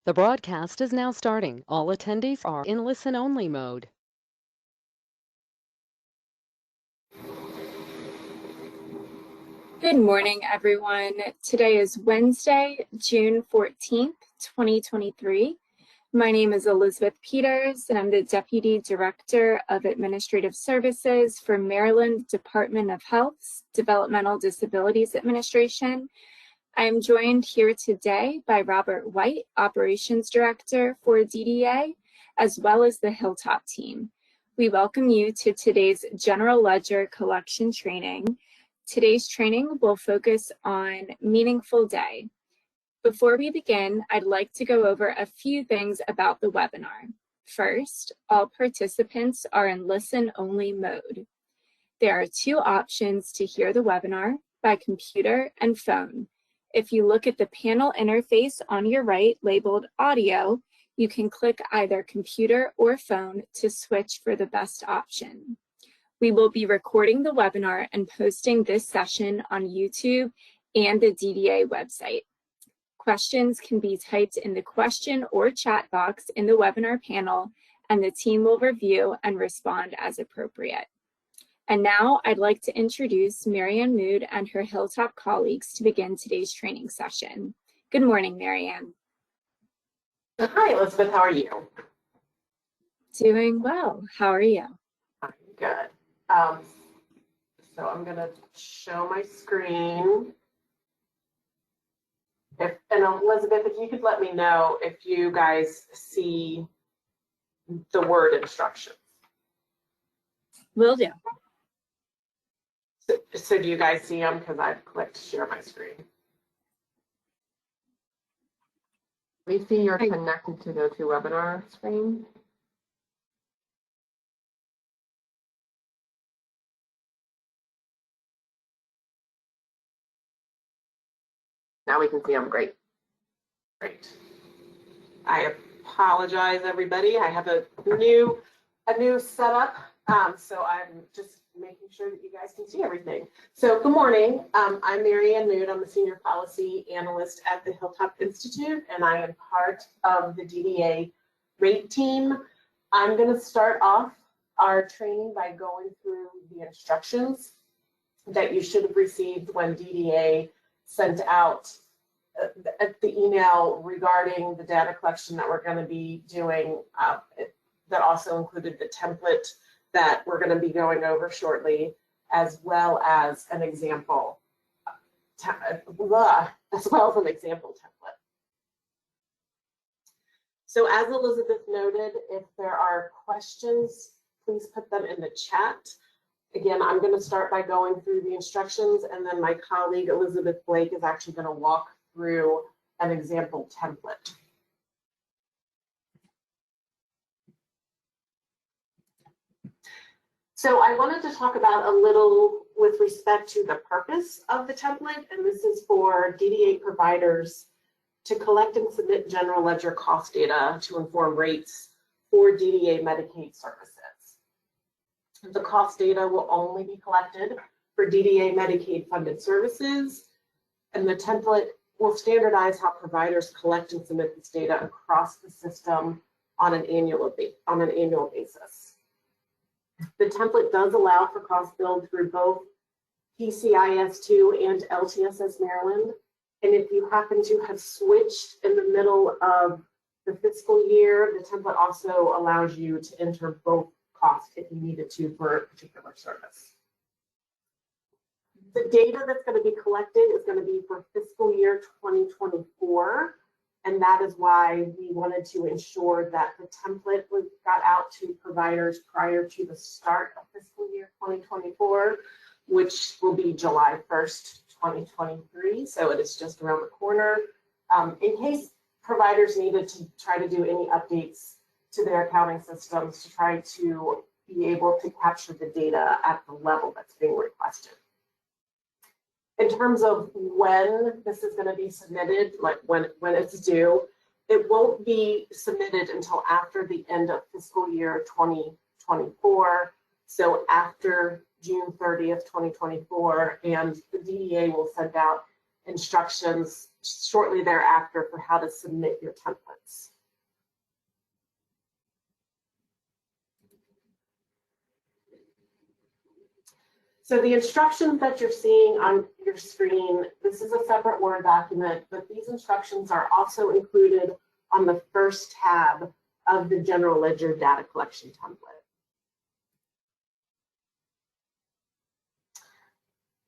The broadcast is now starting. All attendees are in listen-only mode. Good morning, everyone. Today is Wednesday, June 14th, 2023. My name is Elizabeth Peters, and I'm the Deputy Director of Administrative Services for Maryland Department of Health's Developmental Disabilities Administration. I am joined here today by Robert White, Operations Director for DDA, as well as the Hilltop team. We welcome you to today's General Ledger Collection Training. Today's training will focus on Meaningful Day. Before we begin, I'd like to go over a few things about the webinar. First, all participants are in listen-only mode. There are two options to hear the webinar, by computer and phone. If you look at the panel interface on your right labeled Audio, you can click either computer or phone to switch for the best option. We will be recording the webinar and posting this session on YouTube and the DDA website. Questions can be typed in the question or chat box in the webinar panel, and the team will review and respond as appropriate. And now I'd like to introduce Marianne Mood and her Hilltop colleagues to begin today's training session. Good morning, Marianne. Hi, Elizabeth. How are you? Doing well. How are you? I'm good. So I'm going to show my screen. And Elizabeth, if you could let me know if you guys see the word instructions. Will do. So do you guys see them? Because I've clicked share my screen. We see you're connected to the GoToWebinar screen. Now we can see them. Great. Great. I apologize, everybody. I have a new setup, so I'm just making sure that you guys can see everything. So good morning. I'm Marianne Mood. I'm the Senior Policy Analyst at the Hilltop Institute, and I am part of the DDA rate team. I'm going to start off our training by going through the instructions that you should have received when DDA sent out the email regarding the data collection that we're going to be doing. That also included the template that we're going to be going over shortly, as well as an example, template. So as Elizabeth noted, if there are questions, please put them in the chat. Again, I'm going to start by going through the instructions, and then my colleague Elizabeth Blake is actually going to walk through an example template. So I wanted to talk about a little with respect to the purpose of the template, and this is for DDA providers to collect and submit general ledger cost data to inform rates for DDA Medicaid services. The cost data will only be collected for DDA Medicaid funded services, and the template will standardize how providers collect and submit this data across the system on an annual basis. The template does allow for cost billed through both PCIS2 and LTSS Maryland. And if you happen to have switched in the middle of the fiscal year, the template also allows you to enter both costs if you needed to for a particular service. The data that's going to be collected is going to be for fiscal year 2024. And that is why we wanted to ensure that the template got out to providers prior to the start of fiscal year 2024, which will be July 1st, 2023. So it is just around the corner. In case providers needed to try to do any updates to their accounting systems to try to be able to capture the data at the level that's being requested. In terms of when this is going to be submitted, like when it's due, it won't be submitted until after the end of fiscal year 2024. So after June 30th, 2024, and the DDA will send out instructions shortly thereafter for how to submit your templates. So the instructions that you're seeing on your screen, this is a separate Word document, but these instructions are also included on the first tab of the General Ledger data collection template.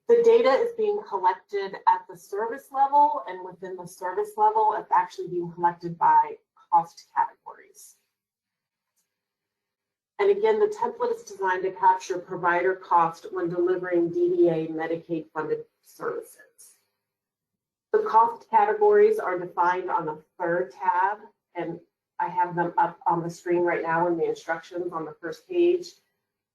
The data is being collected at the service level, and within the service level, it's actually being collected by cost categories. And again, the template is designed to capture provider cost when delivering DDA Medicaid funded services. The cost categories are defined on the third tab, and I have them up on the screen right now in the instructions on the first page.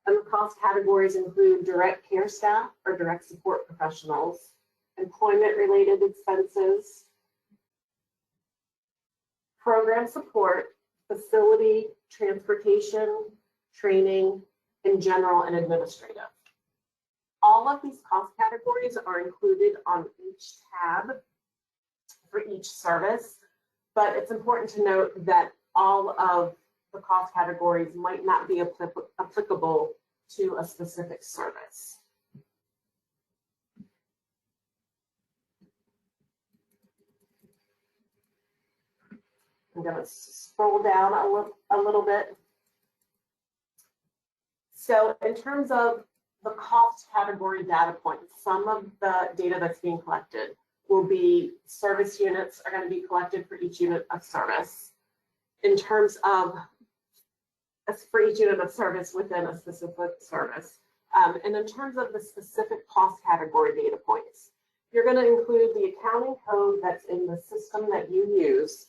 And the cost categories include direct care staff or direct support professionals, employment-related expenses, program support, facility, transportation, training, and general and administrative. All of these cost categories are included on each tab for each service, but it's important to note that all of the cost categories might not be applicable to a specific service. I'm going to scroll down a little bit. So in terms of the cost category data points, some of the data that's being collected will be service units are going to be collected for each unit of service. In terms of, for each unit of service within a specific service. And in terms of the specific cost category data points, you're going to include the accounting code that's in the system that you use,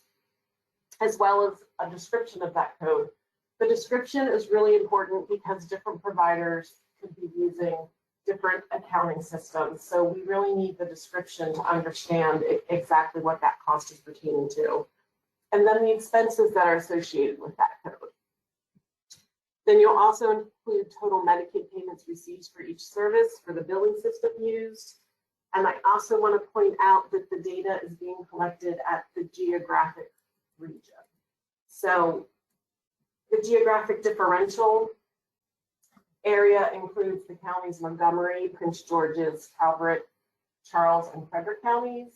as well as a description of that code. The description is really important because different providers could be using different accounting systems. So we really need the description to understand exactly what that cost is pertaining to. And then the expenses that are associated with that code. Then you'll also include total Medicaid payments received for each service for the billing system used. And I also want to point out that the data is being collected at the geographic region. So the geographic differential area includes the counties Montgomery, Prince George's, Calvert, Charles, and Frederick counties.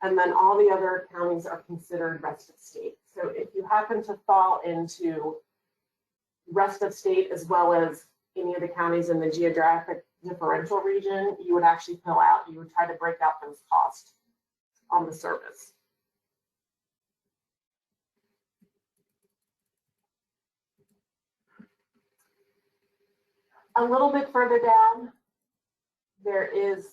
And then all the other counties are considered rest of state. So if you happen to fall into rest of state as well as any of the counties in the geographic differential region, you would actually fill out, you would try to break out those costs on the service. A little bit further down, there is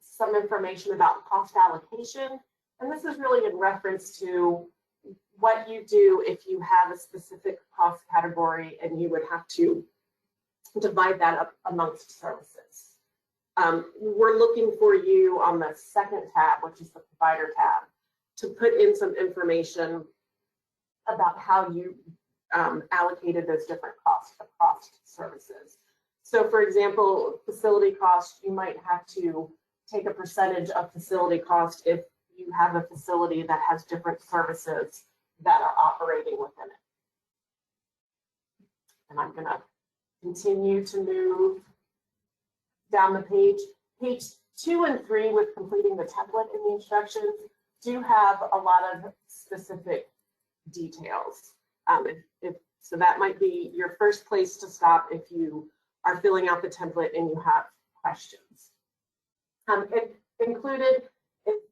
some information about cost allocation. And this is really in reference to what you do if you have a specific cost category and you would have to divide that up amongst services. We're looking for you on the second tab, which is the provider tab, to put in some information about how you allocated those different costs across services. So for example, facility cost, you might have to take a percentage of facility cost if you have a facility that has different services that are operating within it. And I'm going to continue to move down the page. Page 2 and 3 with completing the template in the instructions do have a lot of specific details. So that might be your first place to stop if you are filling out the template and you have questions. Included,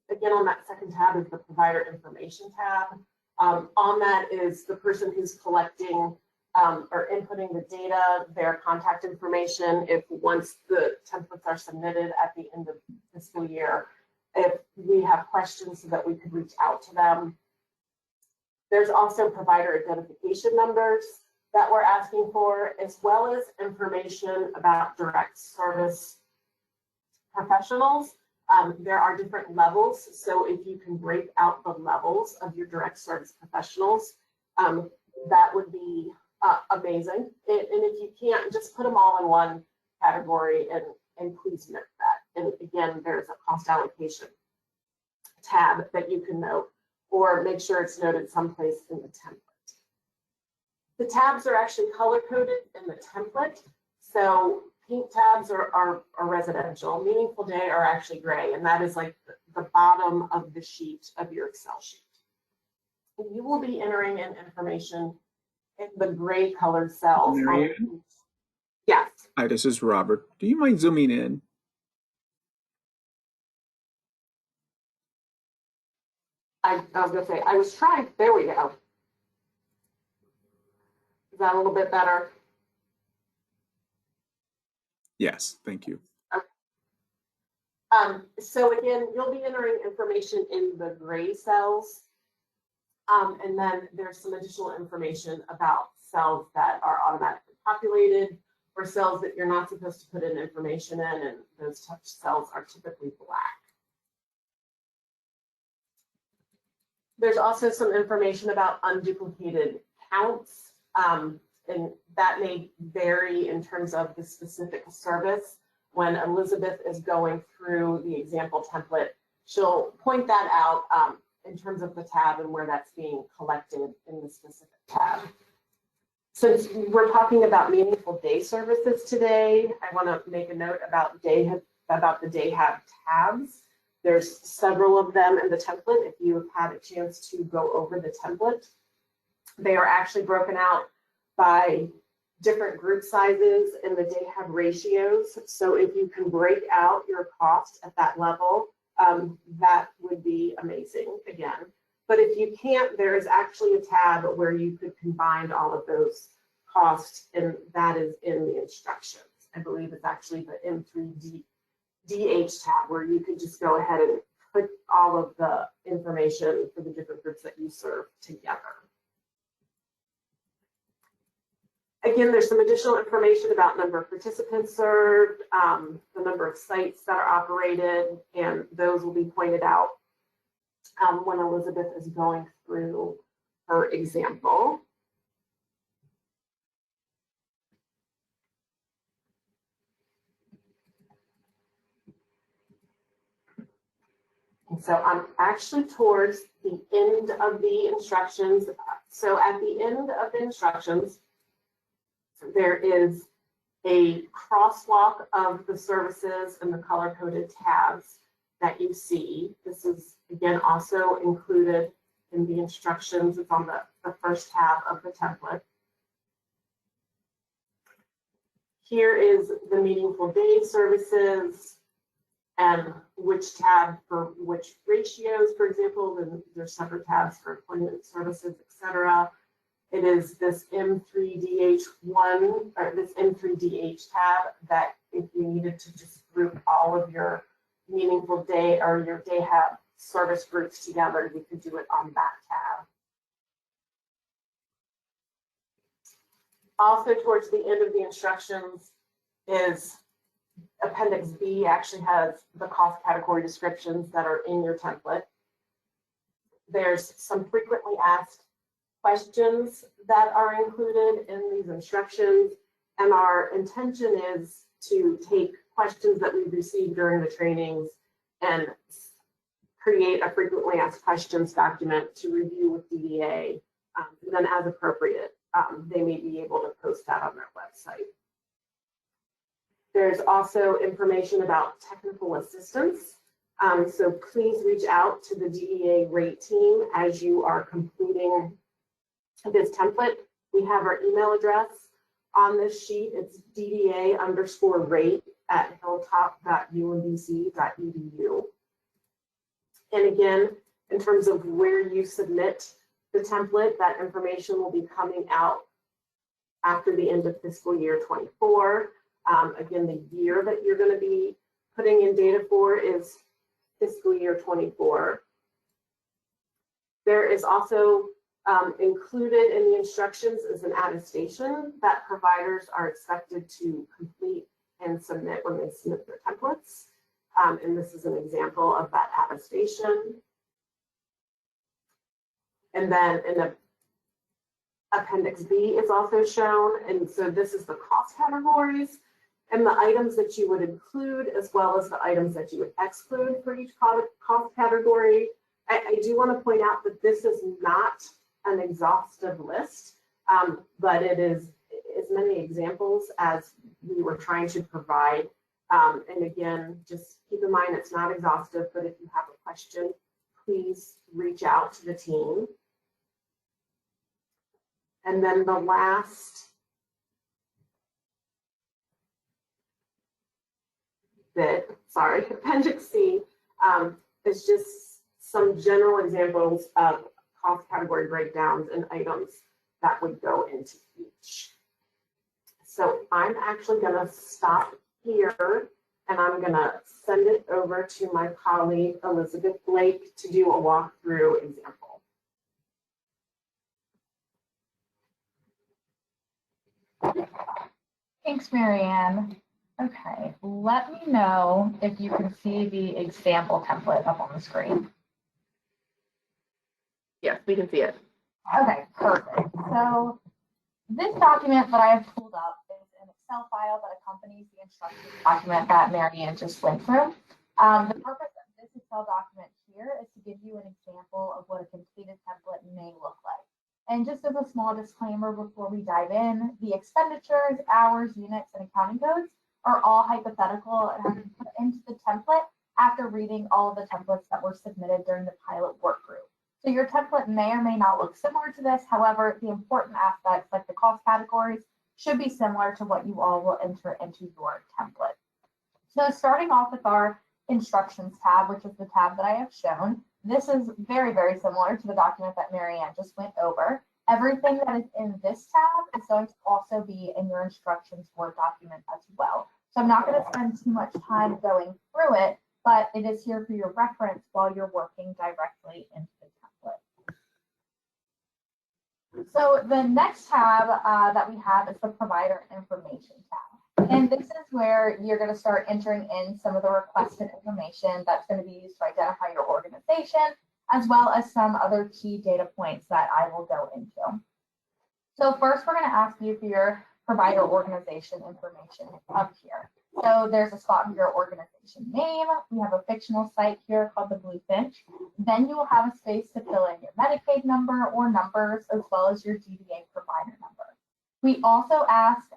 again, on that second tab is the provider information tab. On that is the person who's collecting or inputting the data, their contact information, if once the templates are submitted at the end of fiscal year, if we have questions so that we could reach out to them. There's also provider identification numbers that we're asking for, as well as information about direct service professionals. There are different levels, so if you can break out the levels of your direct service professionals, that would be amazing. And if you can't, just put them all in one category and please note that. And again, there's a cost allocation tab that you can note, or make sure it's noted someplace in the template. The tabs are actually color-coded in the template. So pink tabs are residential. Meaningful day are actually gray, and that is like the bottom of the sheet of your Excel sheet. And you will be entering in information in the gray colored cells. Marianne? Yes. Hi, this is Robert. Do you mind zooming in? I was going to say, I was trying. There we go. Is that a little bit better? Yes, thank you. So again, you'll be entering information in the gray cells. And then there's some additional information about cells that are automatically populated or cells that you're not supposed to put in information in, and those touch cells are typically black. There's also some information about unduplicated counts, and that may vary in terms of the specific service. When Elizabeth is going through the example template, she'll point that out in terms of the tab and where that's being collected in the specific tab. Since we're talking about meaningful day services today, I want to make a note about the day have tabs. There's several of them in the template. If you have had a chance to go over the template, they are actually broken out by different group sizes and the day have ratios. So if you can break out your cost at that level, that would be amazing again. But if you can't, there is actually a tab where you could combine all of those costs, and that is in the instructions. I believe it's actually the M3DH tab where you could just go ahead and put all of the information for the different groups that you serve together. Again, there's some additional information about number of participants served, the number of sites that are operated, and those will be pointed out when Elizabeth is going through her example. And so I'm actually towards the end of the instructions. So at the end of the instructions, there is a crosswalk of the services and the color-coded tabs that you see. This is, again, also included in the instructions. It's on the first tab of the template. Here is the meaningful day services and which tab for which ratios, for example, then there's separate tabs for employment services, etc. It is this M3DH1 or this M3DH tab that if you needed to just group all of your meaningful day or your day have service groups together, you could do it on that tab. Also towards the end of the instructions is Appendix B actually has the cost category descriptions that are in your template. There's some frequently asked questions that are included in these instructions, and our intention is to take questions that we've received during the trainings and create a frequently asked questions document to review with DDA. And then as appropriate, they may be able to post that on their website. There's also information about technical assistance. So please reach out to the DDA rate team as you are completing this template. We have our email address on this sheet. It's dda_rate@hilltop.umbc.edu. And again, in terms of where you submit the template, that information will be coming out after the end of fiscal year 24. Again, the year that you're going to be putting in data for is fiscal year 24. There is also included in the instructions is an attestation that providers are expected to complete and submit when they submit their templates. And this is an example of that attestation. And then in the Appendix B is also shown. And so this is the cost categories. and the items that you would include as well as the items that you would exclude for each cost category. I do want to point out that this is not an exhaustive list, but it is as many examples as we were trying to provide. And again, just keep in mind it's not exhaustive, but if you have a question, please reach out to the team. And then the last bit, sorry, Appendix C, is just some general examples of cost category breakdowns and items that would go into each. So I'm actually going to stop here and I'm going to send it over to my colleague Elizabeth Blake to do a walkthrough example. Thanks, Marianne. Okay, let me know if you can see the example template up on the screen. Yes, we can see it. Okay, perfect. So this document that I have pulled up is an Excel file that accompanies the instructions document that Marianne just went through. The purpose of this Excel document here is to give you an example of what a completed template may look like. And just as a small disclaimer before we dive in, the expenditures, hours, units, and accounting codes are all hypothetical and have been put into the template after reading all of the templates that were submitted during the pilot work group. So your template may or may not look similar to this. However, the important aspects like the cost categories should be similar to what you all will enter into your template. So starting off with our instructions tab, which is the tab that I have shown, this is very, very similar to the document that Marianne just went over. Everything that is in this tab is going to also be in your instructions Word document as well. So I'm not going to spend too much time going through it, but it is here for your reference while you're working directly into the template. So the next tab that we have is the provider information tab. And this is where you're going to start entering in some of the requested information that's going to be used to identify your organization, as well as some other key data points that I will go into. So first, we're going to ask you for your provider organization information up here. So there's a spot for your organization name. We have a fictional site here called the Bluefinch. Then you will have a space to fill in your Medicaid number or numbers, as well as your DDA provider number. We also ask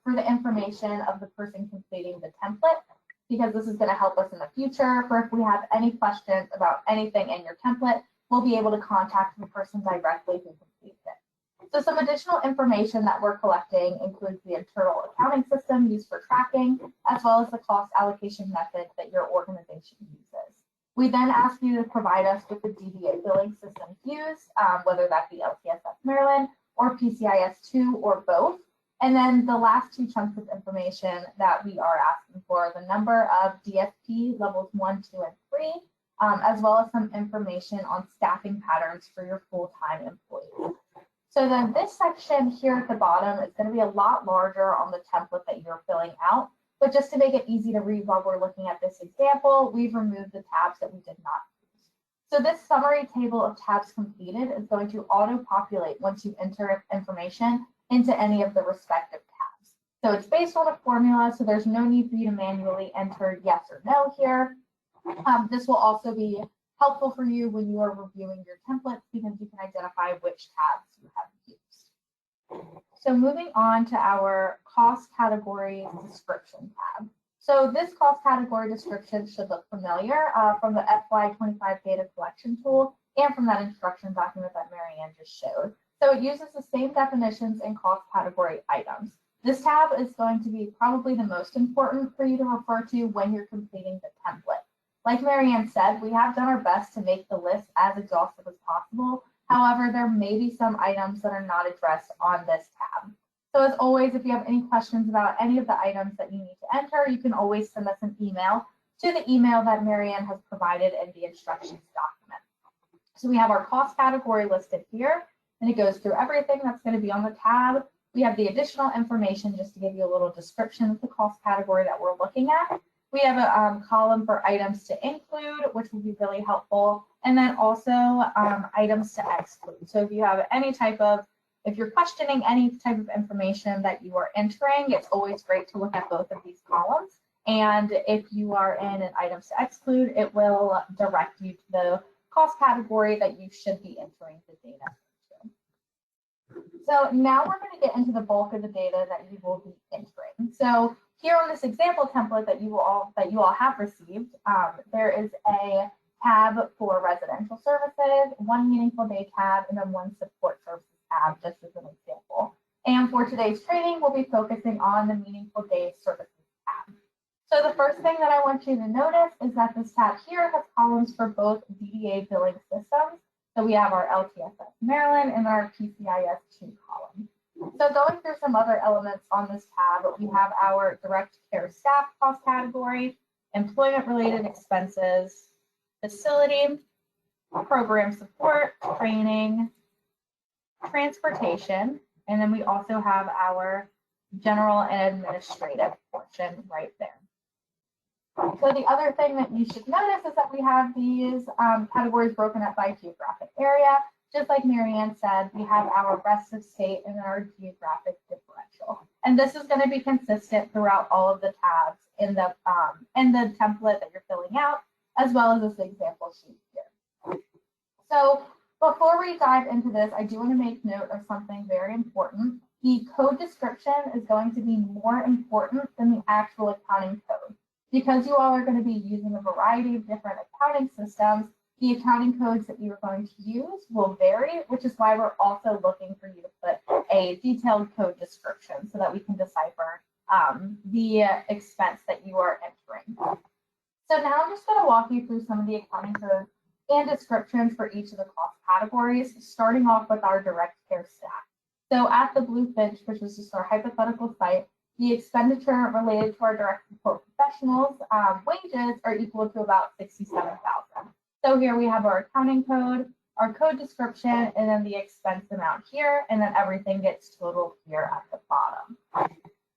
for the information of the person completing the template, because this is going to help us in the future for if we have any questions about anything in your template, we'll be able to contact the person directly who completes it. So some additional information that we're collecting includes the internal accounting system used for tracking, as well as the cost allocation method that your organization uses. We then ask you to provide us with the DDA billing system used, whether that be LTSS Maryland or PCIS2 or both. And then the last two chunks of information that we are asking for, the number of DSP levels 1, 2, and 3, as well as some information on staffing patterns for your full-time employees. So then this section here at the bottom is going to be a lot larger on the template that you're filling out. But just to make it easy to read while we're looking at this example, we've removed the tabs that we did not use. So this summary table of tabs completed is going to auto-populate once you enter information into any of the respective tabs. So it's based on a formula, so there's no need for you to manually enter yes or no here. This will also be helpful for you when you are reviewing your templates because you can identify which tabs you have used. So moving on to our cost category description tab. So this cost category description should look familiar from the FY25 data collection tool and from that instruction document that Marianne just showed. So it uses the same definitions and cost category items. This tab is going to be probably the most important for you to refer to when you're completing the template. Like Marianne said, we have done our best to make the list as exhaustive as possible. However, there may be some items that are not addressed on this tab. So as always, if you have any questions about any of the items that you need to enter, you can always send us an email to the email that Marianne has provided in the instructions document. So we have our cost category listed here, and it goes through everything that's going to be on the tab. We have the additional information just to give you a little description of the cost category that we're looking at. We have a column for items to include, which will be really helpful, and then also items to exclude. So if you have any type of if you're questioning any type of information that you are entering, it's always great to look at both of these columns. And if you are in an items to exclude, it will direct you to the cost category that you should be entering the data into. So now we're going to get into the bulk of the data that you will be entering. So here on this example template that you all have received, there is a tab for residential services, one meaningful day tab, and then one support services tab, just as an example. And for today's training, we'll be focusing on the meaningful day services tab. So the first thing that I want you to notice is that this tab here has columns for both DDA billing systems. So we have our LTSS Maryland and our PCIS2 column. So going through some other elements on this tab, we have our direct care staff cost category, employment-related expenses, facility, program support, training, transportation, and then we also have our general and administrative portion right there. So the other thing that you should notice is that we have these categories broken up by geographic area. Just like Marianne said, we have our rest of state and our geographic differential. And this is going to be consistent throughout all of the tabs in the template that you're filling out, as well as this example sheet here. So before we dive into this, I do want to make note of something very important. The code description is going to be more important than the actual accounting code. Because you all are going to be using a variety of different accounting systems, the accounting codes that you are going to use will vary, which is why we're also looking for you to put a detailed code description so that we can decipher the expense that you are entering. So now I'm just going to walk you through some of the accounting codes and descriptions for each of the cost categories, starting off with our direct care staff. So at the Blue Finch, which is just our hypothetical site, the expenditure related to our direct support professionals' wages are equal to about $67,000. So here we have our accounting code, our code description, and then the expense amount here, and then everything gets totaled here at the bottom.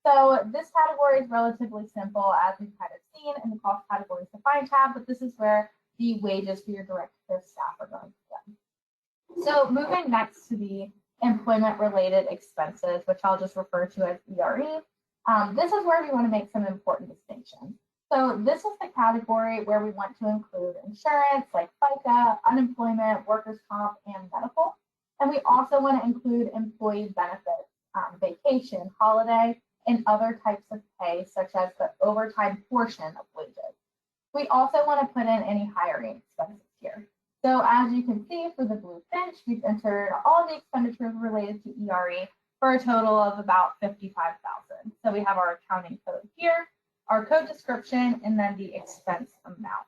So this category is relatively simple, as we've kind of seen in the cost categories defined tab, but this is where the wages for your direct care staff are going to go. So moving next to the employment-related expenses, which I'll just refer to as ERE. This is where we want to make some important distinctions. So this is the category where we want to include insurance like FICA, unemployment, workers' comp, and medical. And we also want to include employee benefits, vacation, holiday, and other types of pay, such as the overtime portion of wages. We also want to put in any hiring expenses here. So as you can see for the Blue Finch, we've entered all the expenditures related to ERE for a total of about $55,000. So we have our accounting code here, our code description, and then the expense amount.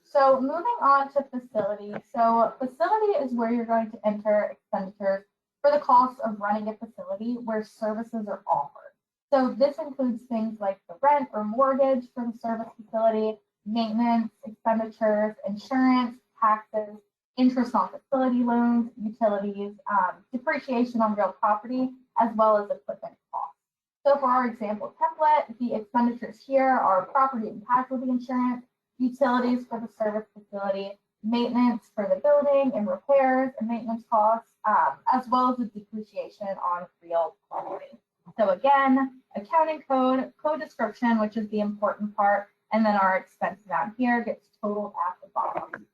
So moving on to facility. So facility is where you're going to enter expenditures for the cost of running a facility where services are offered. So this includes things like the rent or mortgage for the service facility, maintenance, expenditures, insurance, taxes, interest on facility loans, utilities, depreciation on real property, as well as equipment costs. So for our example template, the expenditures here are property and casualty insurance, utilities for the service facility, maintenance for the building and repairs and maintenance costs, as well as the depreciation on real property. So again, accounting code, code description, which is the important part, and then our expense down here gets totaled at the bottom.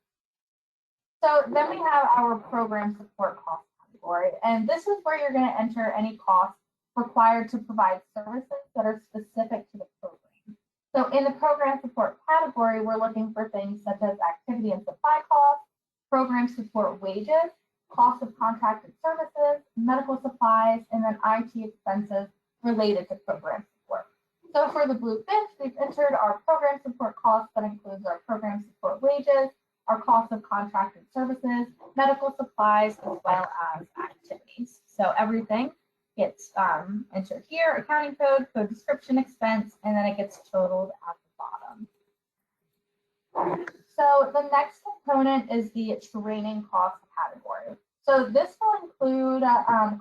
So then we have our program support cost category, and this is where you're going to enter any costs required to provide services that are specific to the program. So in the program support category, we're looking for things such as activity and supply costs, program support wages, cost of contracted services, medical supplies, and then IT expenses related to program support. So for the Blue Finch, we've entered our program support costs that includes our program support wages, our cost of contracted services, medical supplies, as well as activities. So everything gets entered here, accounting code, code description, expense, and then it gets totaled at the bottom. So the next component is the training cost category. So this will include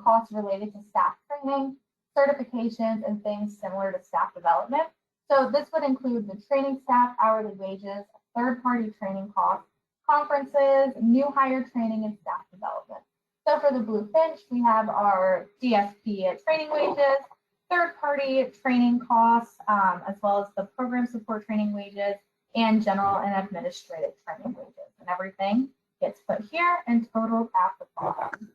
costs related to staff training, certifications, and things similar to staff development. So this would include the training staff hourly wages, third-party training costs, conferences, new hire training, and staff development. So for for the Bluefinch, we have our DSP training wages, third-party training costs, as well as the program support training wages, and general and administrative training wages. And everything gets put here and totaled at the bottom.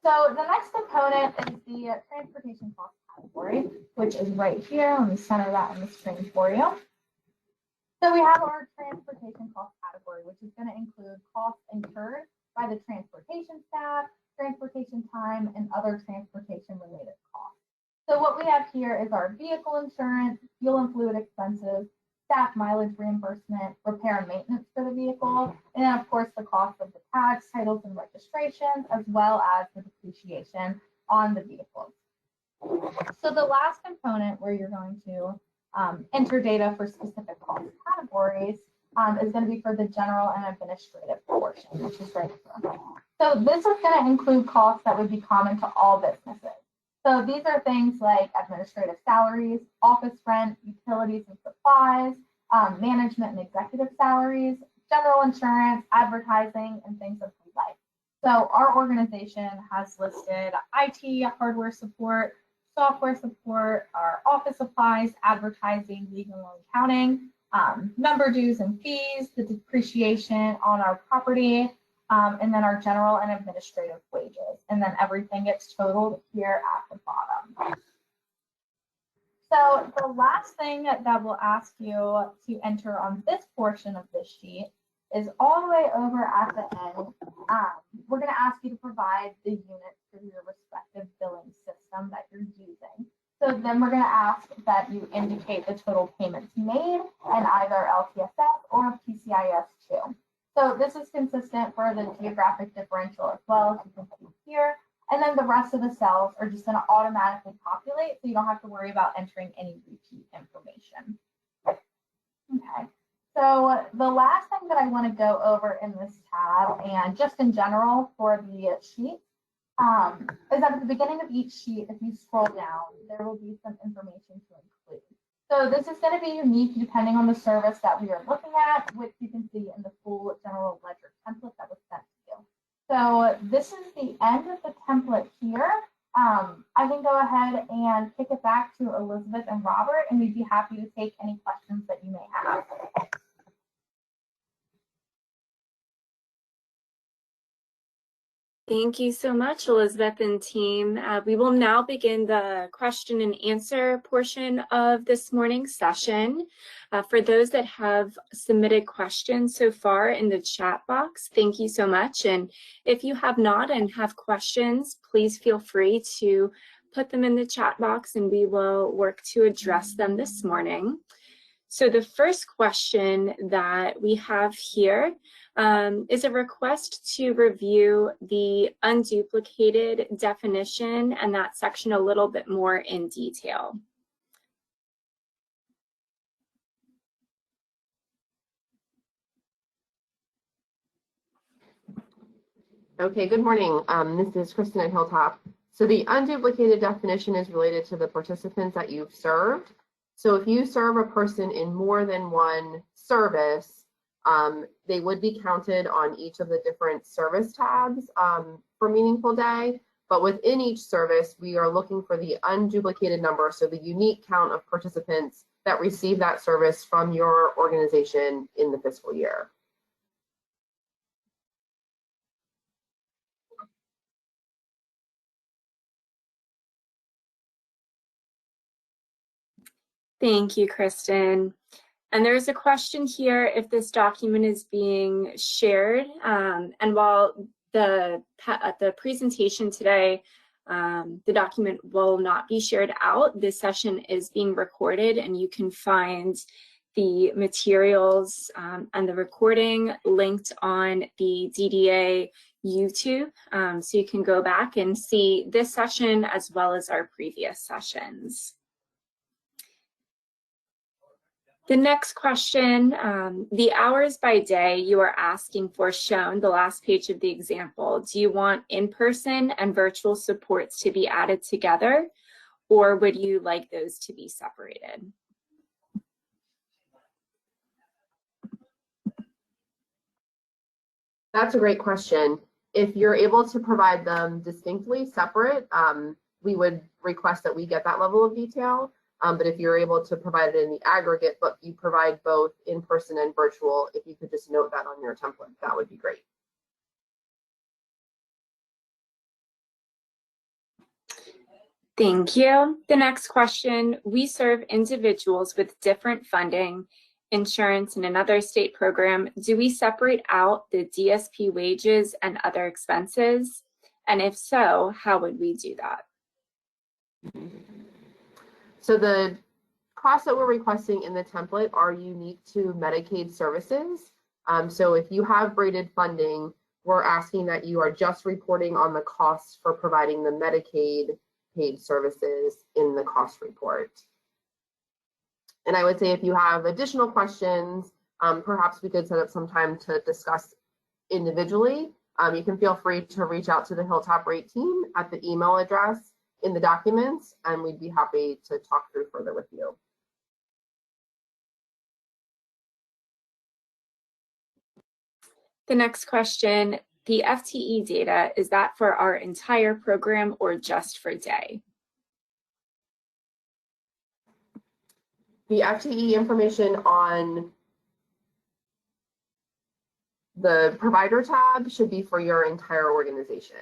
So the next component is the transportation cost category, which is right here. Let me center that on the screen for you. So we have our transportation cost category, which is going to include costs incurred by the transportation staff, transportation time, and other transportation related costs. So what we have here is our vehicle insurance, fuel and fluid expenses, staff mileage reimbursement, repair and maintenance for the vehicle, and then of course the cost of the tags, titles, and registrations, as well as the depreciation on the vehicles. So the last component where you're going to enter data for specific cost categories is going to be for the general and administrative portion, which is right here. So this is going to include costs that would be common to all businesses. So these are things like administrative salaries, office rent, utilities and supplies, management and executive salaries, general insurance, advertising, and things of the like. So our organization has listed IT, hardware support, software support, our office supplies, advertising, legal and accounting, member dues and fees, the depreciation on our property, and then our general and administrative wages. And then everything gets totaled here at the bottom. So the last thing that we'll ask you to enter on this portion of this sheet is all the way over at the end. We're going to ask you to provide the units for your respective billing system that you're using. So then we're going to ask that you indicate the total payments made in either LTSS or PCIS2. So this is consistent for the geographic differential as well, as you can see here. And then the rest of the cells are just going to automatically populate, so you don't have to worry about entering any repeat information. Okay. So the last thing that I want to go over in this tab, and just in general for the sheet, is that at the beginning of each sheet, if you scroll down, there will be some information to include. So this is going to be unique depending on the service that we are looking at, which you can see in the full general ledger template that was sent to you. So this is the end of the template here. I can go ahead and kick it back to Elizabeth and Robert, and we'd be happy to take any questions that you may have. Thank you so much, Elizabeth and team. We will now begin the question and answer portion of this morning's session. For those that have submitted questions so far in the chat box, thank you so much. And if you have not and have questions, please feel free to put them in the chat box and we will work to address them this morning. So the first question that we have here is a request to review the unduplicated definition and that section a little bit more in detail. Okay, good morning. This is Kristen at Hilltop. So the unduplicated definition is related to the participants that you've served. So if you serve a person in more than one service, they would be counted on each of the different service tabs for Meaningful Day. But within each service, we are looking for the unduplicated number, so the unique count of participants that receive that service from your organization in the fiscal year. Thank you, Kristen. And there's a question here if this document is being shared. And while the presentation today, the document will not be shared out, this session is being recorded and you can find the materials and the recording linked on the DDA YouTube. So you can go back and see this session as well as our previous sessions. The next question, the hours by day you are asking for shown, the last page of the example, do you want in-person and virtual supports to be added together, or would you like those to be separated? That's a great question. If you're able to provide them distinctly separate, we would request that we get that level of detail. But if you're able to provide it in the aggregate, but you provide both in person and virtual, if you could just note that on your template, that would be great. Thank you. The next question, we serve individuals with different funding, insurance, and another state program. Do we separate out the DSP wages and other expenses? And if so, how would we do that? So the costs that we're requesting in the template are unique to Medicaid services. So if you have braided funding, we're asking that you are just reporting on the costs for providing the Medicaid paid services in the cost report. And I would say if you have additional questions, perhaps we could set up some time to discuss individually. You can feel free to reach out to the Hilltop Rate team at the email address in the documents, and we'd be happy to talk through further with you. The next question, the FTE data, is that for our entire program or just for day? The FTE information on the provider tab should be for your entire organization.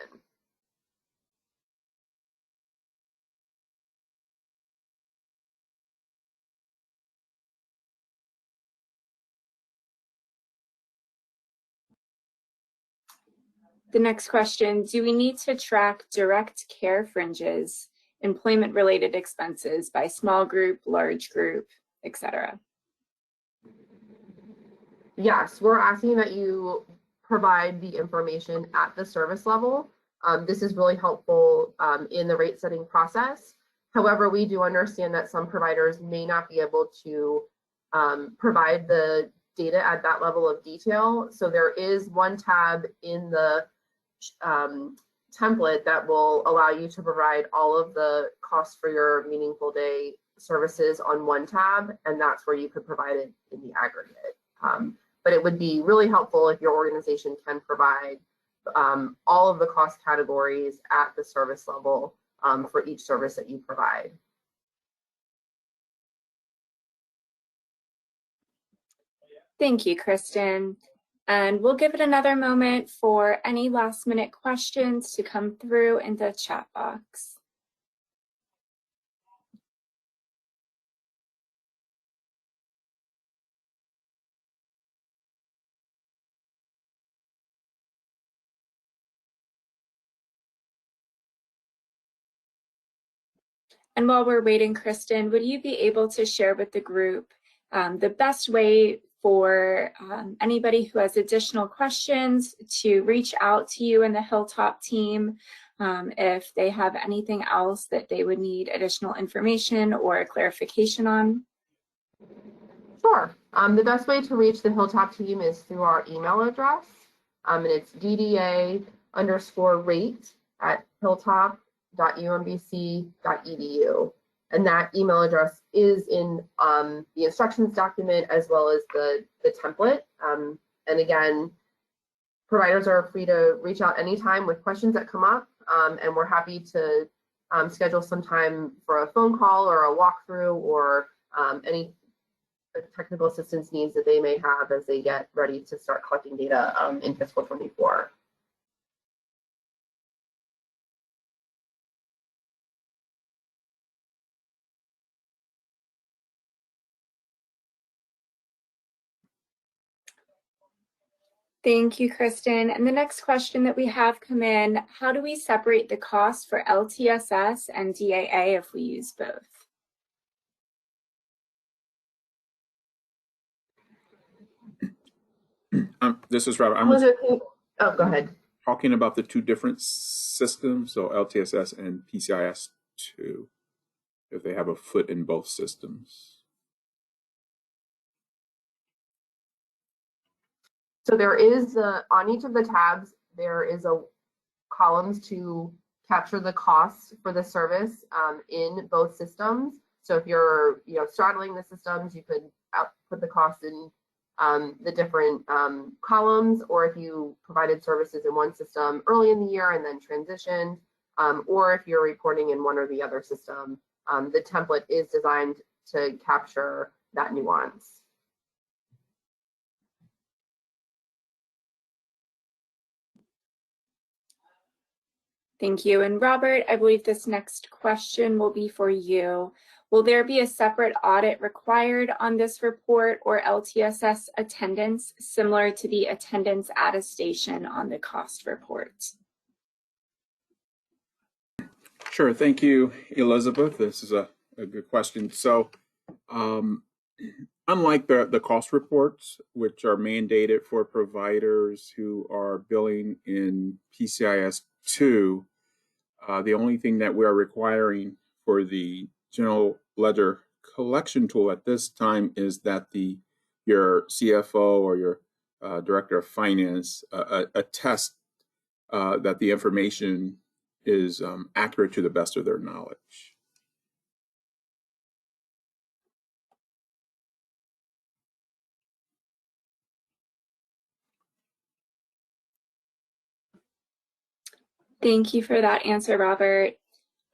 The next question, do we need to track direct care fringes, employment-related expenses by small group, large group, etc.? Yes, we're asking that you provide the information at the service level. This is really helpful in the rate setting process. However, we do understand that some providers may not be able to provide the data at that level of detail. So there is one tab in the template that will allow you to provide all of the costs for your meaningful day services on one tab, and that's where you could provide it in the aggregate. But it would be really helpful if your organization can provide all of the cost categories at the service level for each service that you provide. Thank you, Kristen. And we'll give it another moment for any last minute questions to come through in the chat box. And while we're waiting, Kristen, would you be able to share with the group the best way for anybody who has additional questions to reach out to you and the Hilltop team if they have anything else that they would need additional information or clarification on? Sure. The best way to reach the Hilltop team is through our email address, and it's dda_rate@hilltop.umbc.edu. And that email address is in the instructions document as well as the template. And again, providers are free to reach out anytime with questions that come up, and we're happy to schedule some time for a phone call or a walkthrough or any technical assistance needs that they may have as they get ready to start collecting data in fiscal 24. Thank you, Kristen. And the next question that we have come in, how do we separate the cost for LTSS and DAA if we use both? This is Robert. Oh, go ahead. Talking about the two different systems, so LTSS and PCIS2, if they have a foot in both systems. So there is on each of the tabs, there is a columns to capture the costs for the service in both systems. So if you're straddling the systems, you could put the cost in the different columns, or if you provided services in one system early in the year and then transitioned, or if you're reporting in one or the other system, the template is designed to capture that nuance. Thank you. And Robert, I believe this next question will be for you. Will there be a separate audit required on this report or LTSS attendance similar to the attendance attestation on the cost report? Sure. Thank you, Elizabeth. This is a good question. So unlike the cost reports, which are mandated for providers who are billing in PCIS 2, the only thing that we are requiring for the general ledger collection tool at this time is that your CFO or your director of finance attest that the information is accurate to the best of their knowledge. Thank you for that answer, Robert.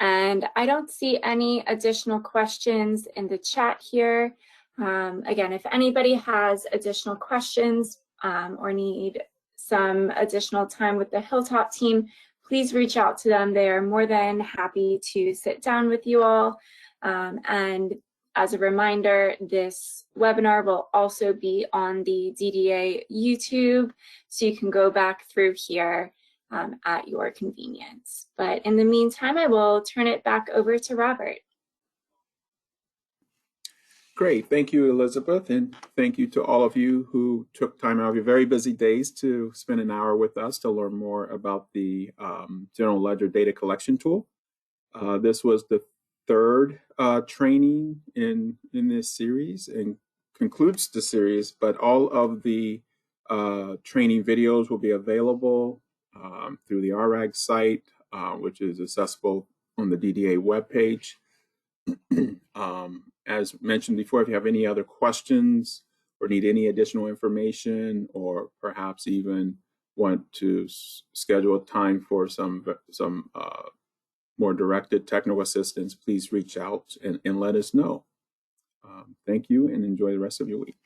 And I don't see any additional questions in the chat here. Again, if anybody has additional questions or need some additional time with the Hilltop team, please reach out to them. They are more than happy to sit down with you all. And as a reminder, this webinar will also be on the DDA YouTube, so you can go back through here at your convenience. But in the meantime, I will turn it back over to Robert. Great. Thank you, Elizabeth. And thank you to all of you who took time out of your very busy days to spend an hour with us to learn more about the General Ledger Data Collection Tool. This was the third training in this series and concludes the series, but all of the training videos will be available through the RAG site, which is accessible on the DDA webpage. As mentioned before, if you have any other questions or need any additional information, or perhaps even want to schedule a time for some more directed technical assistance, please reach out and let us know. Thank you and enjoy the rest of your week.